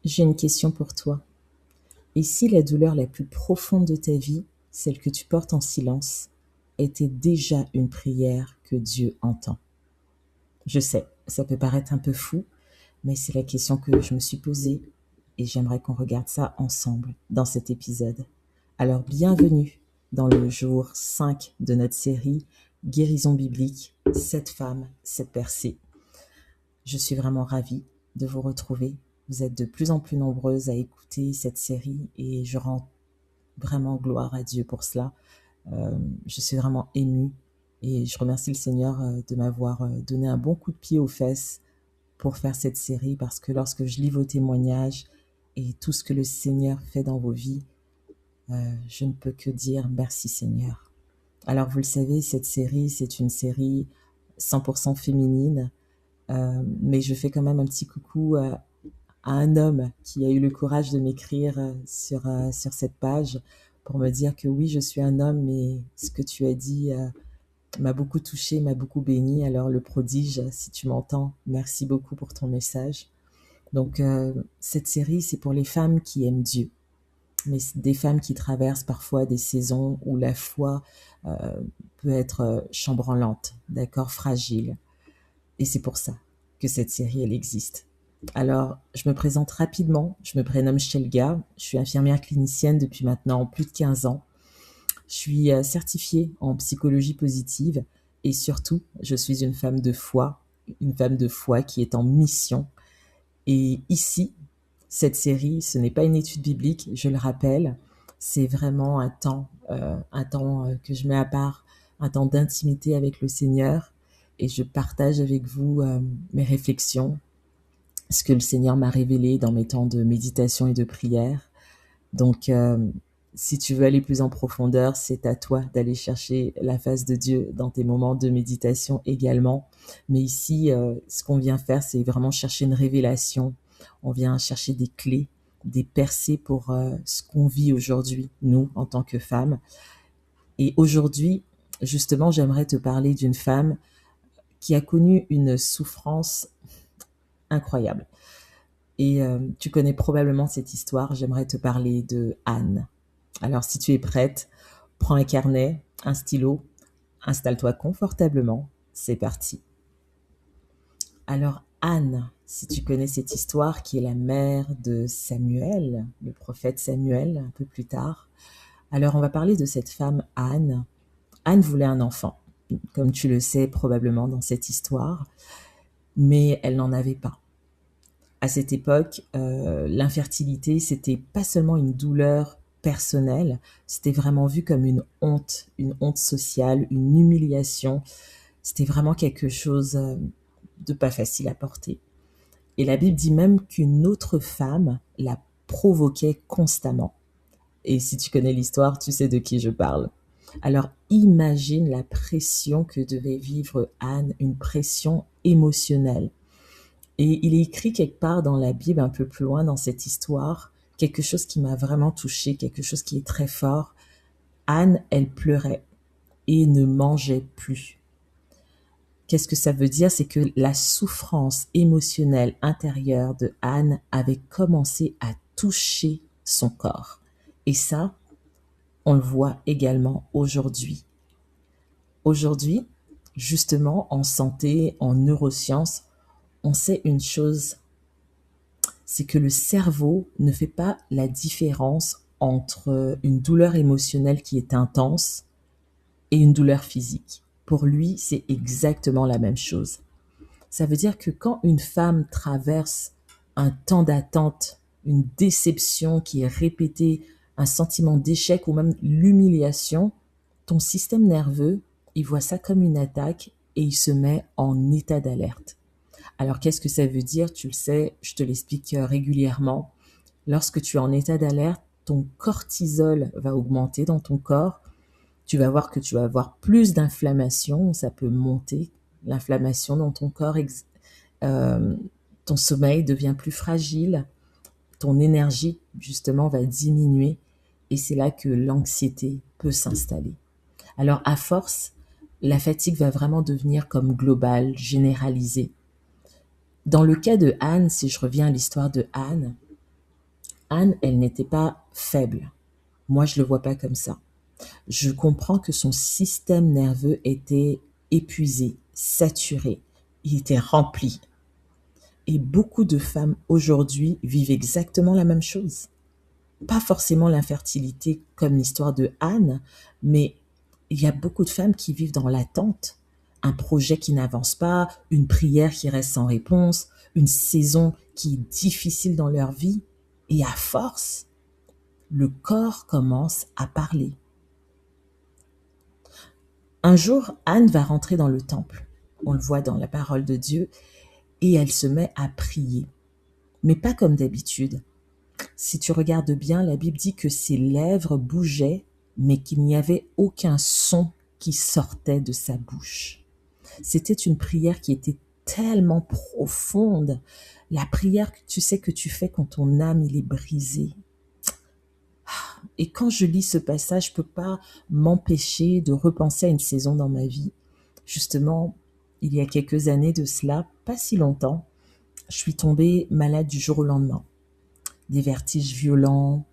J'ai une question pour toi. Et si la douleur la plus profonde de ta vie, celle que tu portes en silence, était déjà une prière que Dieu entend? Je sais, ça peut paraître un peu fou, mais c'est la question que je me suis posée et j'aimerais qu'on regarde ça ensemble dans cet épisode. Alors bienvenue dans le jour 5 de notre série Guérison biblique, 7 femmes, 7 percées. Je suis vraiment ravie de vous retrouver. Vous êtes de plus en plus nombreuses à écouter cette série et je rends vraiment gloire à Dieu pour cela. Je suis vraiment émue et je remercie le Seigneur de m'avoir donné un bon coup de pied aux fesses pour faire cette série parce que lorsque je lis vos témoignages et tout ce que le Seigneur fait dans vos vies, je ne peux que dire merci Seigneur. Alors vous le savez, cette série, c'est une série 100% féminine, mais je fais quand même un petit coucou à un homme qui a eu le courage de m'écrire sur cette page pour me dire que oui, je suis un homme, mais ce que tu as dit m'a beaucoup touché, m'a beaucoup béni. Alors le prodige, si tu m'entends, merci beaucoup pour ton message. Donc cette série, c'est pour les femmes qui aiment Dieu, mais c'est des femmes qui traversent parfois des saisons où la foi peut être chambranlante, d'accord, fragile. Et c'est pour ça que cette série, elle existe. Alors, je me présente rapidement. Je me prénomme Shelga. Je suis infirmière clinicienne depuis maintenant plus de 15 ans. Je suis certifiée en psychologie positive et surtout, je suis une femme de foi qui est en mission. Et ici, cette série, ce n'est pas une étude biblique, je le rappelle, c'est vraiment un temps que je mets à part, un temps d'intimité avec le Seigneur et je partage avec vous mes réflexions, ce que le Seigneur m'a révélé dans mes temps de méditation et de prière. Donc, si tu veux aller plus en profondeur, c'est à toi d'aller chercher la face de Dieu dans tes moments de méditation également. Mais ici, ce qu'on vient faire, c'est vraiment chercher une révélation. On vient chercher des clés, des percées pour ce qu'on vit aujourd'hui, nous, en tant que femmes. Et aujourd'hui, justement, j'aimerais te parler d'une femme qui a connu une souffrance incroyable. Et tu connais probablement cette histoire. J'aimerais te parler de Anne. Alors, si tu es prête, prends un carnet, un stylo, installe-toi confortablement. C'est parti. Alors, Anne, si tu connais cette histoire, qui est la mère de Samuel, le prophète Samuel, un peu plus tard. Alors, on va parler de cette femme, Anne. Anne voulait un enfant, comme tu le sais probablement dans cette histoire, mais elle n'en avait pas. À cette époque, l'infertilité, c'était pas seulement une douleur personnelle, c'était vraiment vu comme une honte sociale, une humiliation. C'était vraiment quelque chose de pas facile à porter. Et la Bible dit même qu'une autre femme la provoquait constamment. Et si tu connais l'histoire, tu sais de qui je parle. Alors imagine la pression que devait vivre Anne, une pression émotionnelle. Et il est écrit quelque part dans la Bible, un peu plus loin dans cette histoire, quelque chose qui m'a vraiment touchée, quelque chose qui est très fort. Anne, elle pleurait et ne mangeait plus. Qu'est-ce que ça veut dire? C'est que la souffrance émotionnelle intérieure de Anne avait commencé à toucher son corps. Et ça, on le voit également aujourd'hui. Aujourd'hui, justement, en santé, en neurosciences, on sait une chose, c'est que le cerveau ne fait pas la différence entre une douleur émotionnelle qui est intense et une douleur physique. Pour lui, c'est exactement la même chose. Ça veut dire que quand une femme traverse un temps d'attente, une déception qui est répétée, un sentiment d'échec ou même l'humiliation, ton système nerveux, il voit ça comme une attaque et il se met en état d'alerte. Alors qu'est-ce que ça veut dire? Tu le sais, je te l'explique régulièrement. Lorsque tu es en état d'alerte, ton cortisol va augmenter dans ton corps. Tu vas voir que tu vas avoir plus d'inflammation, ça peut monter, l'inflammation dans ton corps, euh, ton sommeil devient plus fragile, ton énergie justement va diminuer et c'est là que l'anxiété peut s'installer. Alors à force, la fatigue va vraiment devenir comme globale, généralisée. Dans le cas de Anne, si je reviens à l'histoire de Anne, Anne, elle n'était pas faible. Moi, je le vois pas comme ça. Je comprends que son système nerveux était épuisé, saturé, il était rempli. Et beaucoup de femmes aujourd'hui vivent exactement la même chose. Pas forcément l'infertilité comme l'histoire de Anne, mais il y a beaucoup de femmes qui vivent dans l'attente. Un projet qui n'avance pas, une prière qui reste sans réponse, une saison qui est difficile dans leur vie. Et à force, le corps commence à parler. Un jour, Anne va rentrer dans le temple. On le voit dans la parole de Dieu. Et elle se met à prier. Mais pas comme d'habitude. Si tu regardes bien, la Bible dit que ses lèvres bougeaient, mais qu'il n'y avait aucun son qui sortait de sa bouche. C'était une prière qui était tellement profonde. La prière que tu sais que tu fais quand ton âme il est brisée. Et quand je lis ce passage, je peux pas m'empêcher de repenser à une saison dans ma vie. Justement, il y a quelques années de cela, pas si longtemps, je suis tombée malade du jour au lendemain. Des vertiges violents,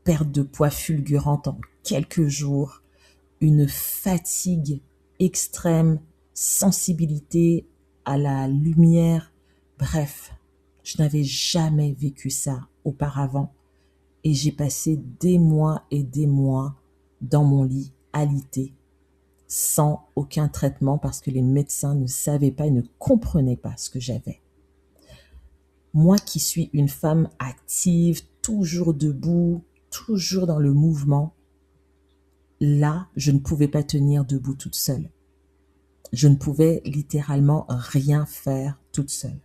perte de poids fulgurante en quelques jours, une fatigue extrême, sensibilité à la lumière. Bref, je n'avais jamais vécu ça auparavant. Et j'ai passé des mois et des mois dans mon lit, alité, sans aucun traitement parce que les médecins ne savaient pas et ne comprenaient pas ce que j'avais. Moi qui suis une femme active, toujours debout, toujours dans le mouvement, là, je ne pouvais pas tenir debout toute seule. Je ne pouvais littéralement rien faire toute seule.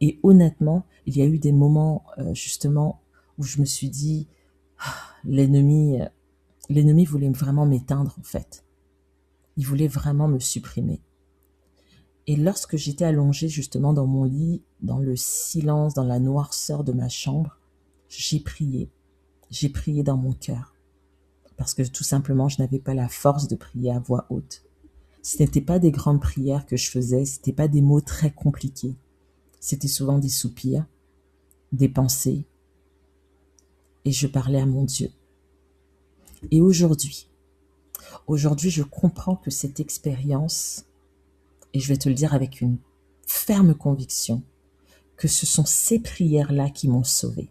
Et honnêtement, il y a eu des moments justement où je me suis dit, l'ennemi voulait vraiment m'éteindre en fait. Il voulait vraiment me supprimer. Et lorsque j'étais allongée justement dans mon lit, dans le silence, dans la noirceur de ma chambre, j'ai prié. J'ai prié dans mon cœur. Parce que tout simplement, je n'avais pas la force de prier à voix haute. Ce n'étaient pas des grandes prières que je faisais, ce n'étaient pas des mots très compliqués. C'était souvent des soupirs, des pensées, et je parlais à mon Dieu. Et aujourd'hui, je comprends que cette expérience, et je vais te le dire avec une ferme conviction, que ce sont ces prières-là qui m'ont sauvée.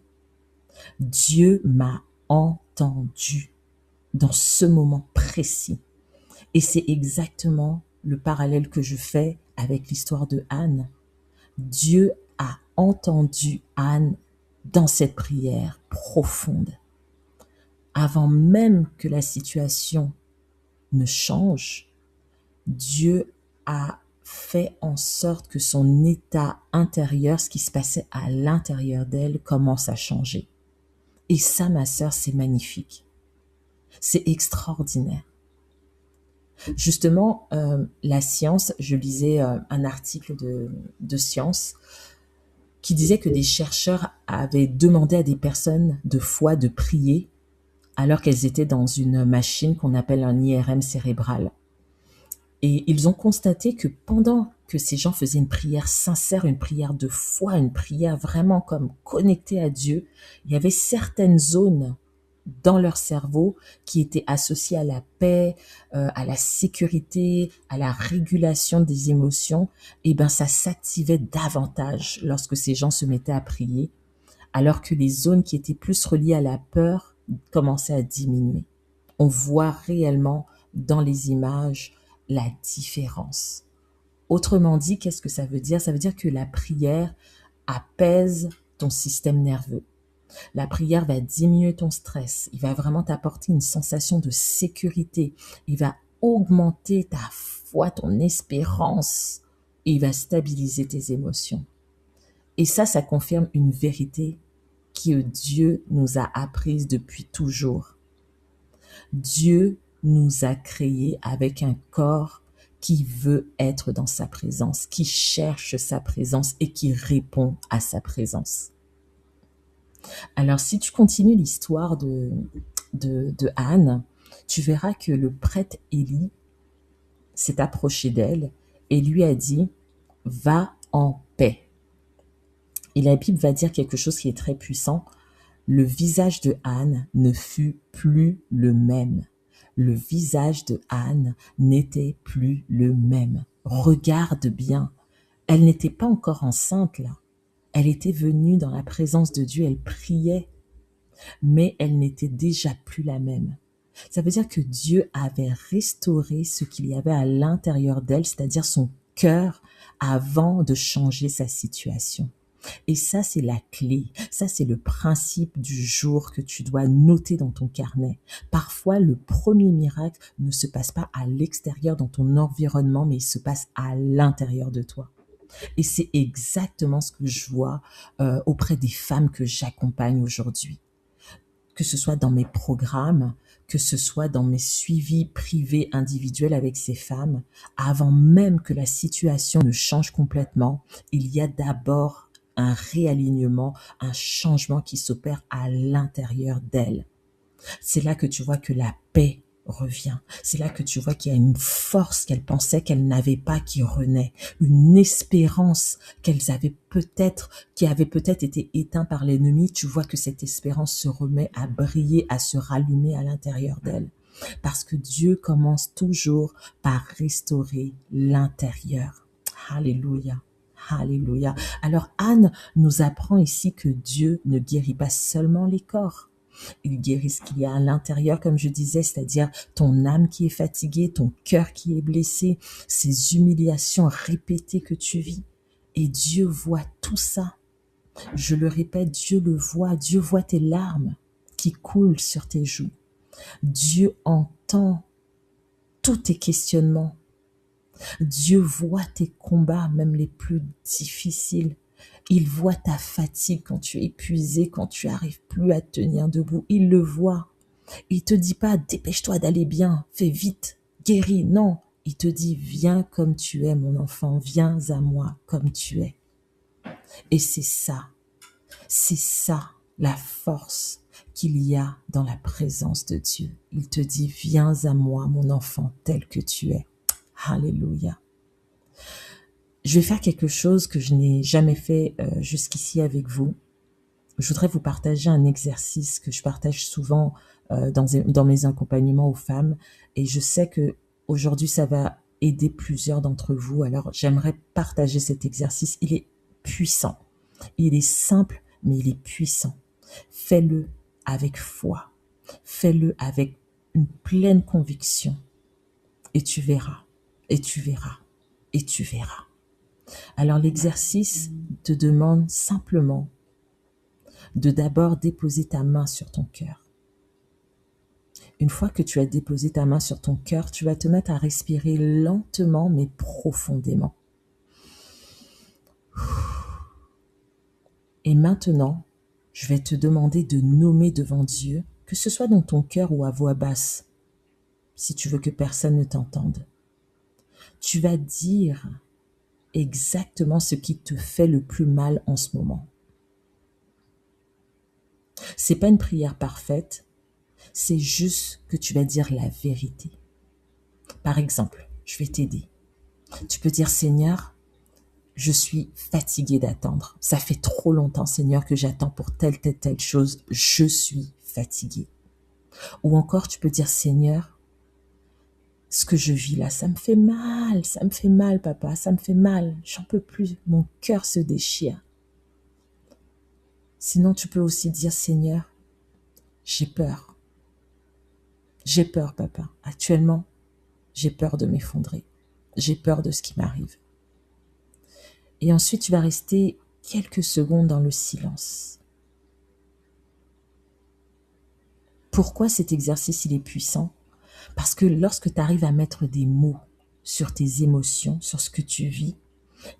Dieu m'a entendu dans ce moment précis. Et c'est exactement le parallèle que je fais avec l'histoire de Anne. Dieu a entendu Anne dans cette prière profonde. Avant même que la situation ne change, Dieu a fait en sorte que son état intérieur, ce qui se passait à l'intérieur d'elle, commence à changer. Et ça, ma sœur, c'est magnifique. C'est extraordinaire. Justement, la science, je lisais un article de science qui disait que des chercheurs avaient demandé à des personnes de foi de prier alors qu'elles étaient dans une machine qu'on appelle un IRM cérébral. Et ils ont constaté que pendant que ces gens faisaient une prière sincère, une prière de foi, une prière vraiment comme connectée à Dieu, il y avait certaines zones dans leur cerveau qui étaient associées à la paix, à la sécurité, à la régulation des émotions. Et ben ça s'activait davantage lorsque ces gens se mettaient à prier, alors que les zones qui étaient plus reliées à la peur commençaient à diminuer. On voit réellement dans les images la différence. Autrement dit, qu'est-ce que ça veut dire? Ça veut dire que la prière apaise ton système nerveux. La prière va diminuer ton stress. Il va vraiment t'apporter une sensation de sécurité. Il va augmenter ta foi, ton espérance. Et il va stabiliser tes émotions. Et ça confirme une vérité que Dieu nous a apprise depuis toujours. Dieu nous a créés avec un corps qui veut être dans sa présence, qui cherche sa présence et qui répond à sa présence. Alors, si tu continues l'histoire de Anne, tu verras que le prêtre Élie s'est approché d'elle et lui a dit « Va en paix ». Et la Bible va dire quelque chose qui est très puissant. Le visage de Anne ne fut plus le même. Le visage de Anne n'était plus le même. Regarde bien. Elle n'était pas encore enceinte là. Elle était venue dans la présence de Dieu, elle priait, mais elle n'était déjà plus la même. Ça veut dire que Dieu avait restauré ce qu'il y avait à l'intérieur d'elle, c'est-à-dire son cœur, avant de changer sa situation. Et ça, c'est la clé. Ça, c'est le principe du jour que tu dois noter dans ton carnet. Parfois, le premier miracle ne se passe pas à l'extérieur dans ton environnement, mais il se passe à l'intérieur de toi. Et c'est exactement ce que je vois auprès des femmes que j'accompagne aujourd'hui. Que ce soit dans mes programmes, que ce soit dans mes suivis privés individuels avec ces femmes, avant même que la situation ne change complètement, il y a d'abord un réalignement, un changement qui s'opère à l'intérieur d'elles. C'est là que tu vois que la paix revient. C'est là que tu vois qu'il y a une force qu'elles pensaient qu'elles n'avaient pas qui renaît, une espérance qui avait peut-être été éteinte par l'ennemi. Tu vois que cette espérance se remet à briller, à se rallumer à l'intérieur d'elles. Parce que Dieu commence toujours par restaurer l'intérieur. Alléluia. Alléluia. Alors Anne nous apprend ici que Dieu ne guérit pas seulement les corps. Il guérit ce qu'il y a à l'intérieur, comme je disais, c'est-à-dire ton âme qui est fatiguée, ton cœur qui est blessé, ces humiliations répétées que tu vis. Et Dieu voit tout ça. Je le répète, Dieu le voit. Dieu voit tes larmes qui coulent sur tes joues. Dieu entend tous tes questionnements. Dieu voit tes combats, même les plus difficiles. Il voit ta fatigue quand tu es épuisé, quand tu arrives plus à tenir debout. Il le voit. Il te dit pas, dépêche-toi d'aller bien, fais vite, guéris. Non, il te dit, viens comme tu es, mon enfant, viens à moi comme tu es. Et c'est ça la force qu'il y a dans la présence de Dieu. Il te dit, viens à moi, mon enfant, tel que tu es. Alléluia. Je vais faire quelque chose que je n'ai jamais fait jusqu'ici avec vous. Je voudrais vous partager un exercice que je partage souvent dans mes accompagnements aux femmes. Et je sais que aujourd'hui, ça va aider plusieurs d'entre vous. Alors, j'aimerais partager cet exercice. Il est puissant. Il est simple, mais il est puissant. Fais-le avec foi. Fais-le avec une pleine conviction. Et tu verras. Et tu verras. Et tu verras. Alors l'exercice te demande simplement de d'abord déposer ta main sur ton cœur. Une fois que tu as déposé ta main sur ton cœur, tu vas te mettre à respirer lentement mais profondément. Et maintenant, je vais te demander de nommer devant Dieu, que ce soit dans ton cœur ou à voix basse, si tu veux que personne ne t'entende. Tu vas dire exactement ce qui te fait le plus mal en ce moment. C'est pas une prière parfaite, c'est juste que tu vas dire la vérité. Par exemple, je vais t'aider. Tu peux dire, Seigneur, je suis fatiguée d'attendre. Ça fait trop longtemps, Seigneur, que j'attends pour telle chose. Je suis fatiguée. Ou encore, tu peux dire, Seigneur, ce que je vis là, ça me fait mal, papa, ça me fait mal. J'en peux plus, mon cœur se déchire. Sinon, tu peux aussi dire, Seigneur, j'ai peur. J'ai peur, papa. Actuellement, j'ai peur de m'effondrer. J'ai peur de ce qui m'arrive. Et ensuite, tu vas rester quelques secondes dans le silence. Pourquoi cet exercice, il est puissant? Parce que lorsque tu arrives à mettre des mots sur tes émotions, sur ce que tu vis,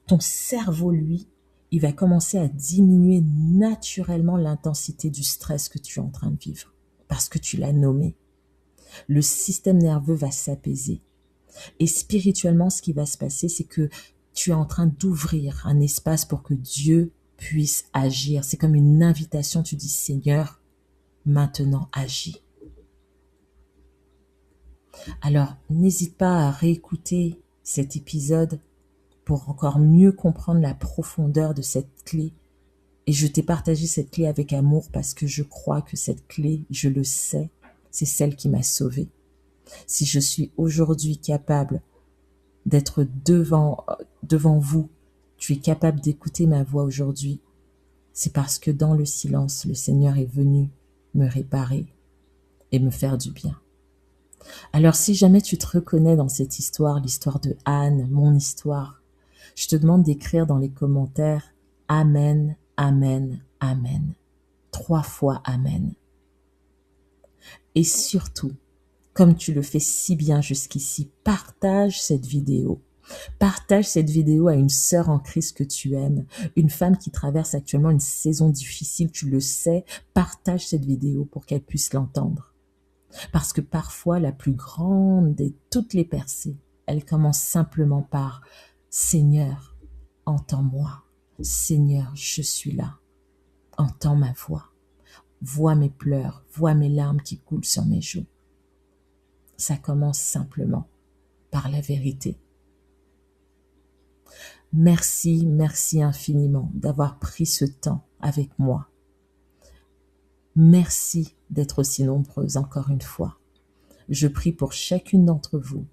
ton cerveau, lui, il va commencer à diminuer naturellement l'intensité du stress que tu es en train de vivre. Parce que tu l'as nommé. Le système nerveux va s'apaiser. Et spirituellement, ce qui va se passer, c'est que tu es en train d'ouvrir un espace pour que Dieu puisse agir. C'est comme une invitation. Tu dis, Seigneur, maintenant agis. Alors, n'hésite pas à réécouter cet épisode pour encore mieux comprendre la profondeur de cette clé Et je t'ai partagé cette clé avec amour parce que je crois que cette clé, je le sais, c'est celle qui m'a sauvée. Si je suis aujourd'hui capable d'être devant vous, tu es capable d'écouter ma voix aujourd'hui, c'est parce que dans le silence, le Seigneur est venu me réparer et me faire du bien. Alors si jamais tu te reconnais dans cette histoire, l'histoire de Anne, mon histoire, je te demande d'écrire dans les commentaires Amen, Amen, Amen. 3 fois Amen. Et surtout, comme tu le fais si bien jusqu'ici, partage cette vidéo. Partage cette vidéo à une sœur en Christ que tu aimes, une femme qui traverse actuellement une saison difficile, tu le sais, partage cette vidéo pour qu'elle puisse l'entendre. Parce que parfois, la plus grande de toutes les percées, elle commence simplement par « Seigneur, entends-moi. Seigneur, je suis là. Entends ma voix. Vois mes pleurs, vois mes larmes qui coulent sur mes joues. » Ça commence simplement par la vérité. Merci, merci infiniment d'avoir pris ce temps avec moi. Merci d'être aussi nombreuses encore une fois. Je prie pour chacune d'entre vous.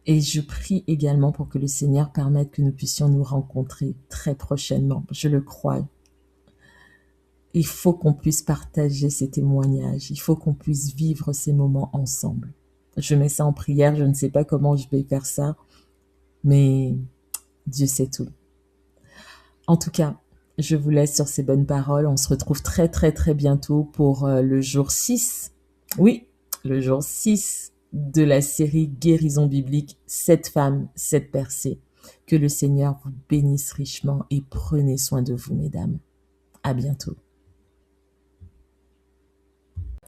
Et je prie également pour que le Seigneur permette que nous puissions nous rencontrer très prochainement. Je le crois. Il faut qu'on puisse partager ces témoignages. Il faut qu'on puisse vivre ces moments ensemble. Je mets ça en prière. Je ne sais pas comment je vais faire ça, mais Dieu sait tout. En tout cas, je vous laisse sur ces bonnes paroles. On se retrouve très très très bientôt pour le jour 6. Oui, le jour 6 de la série Guérison biblique, 7 femmes, 7 percées. Que le Seigneur vous bénisse richement et prenez soin de vous, mesdames. À bientôt.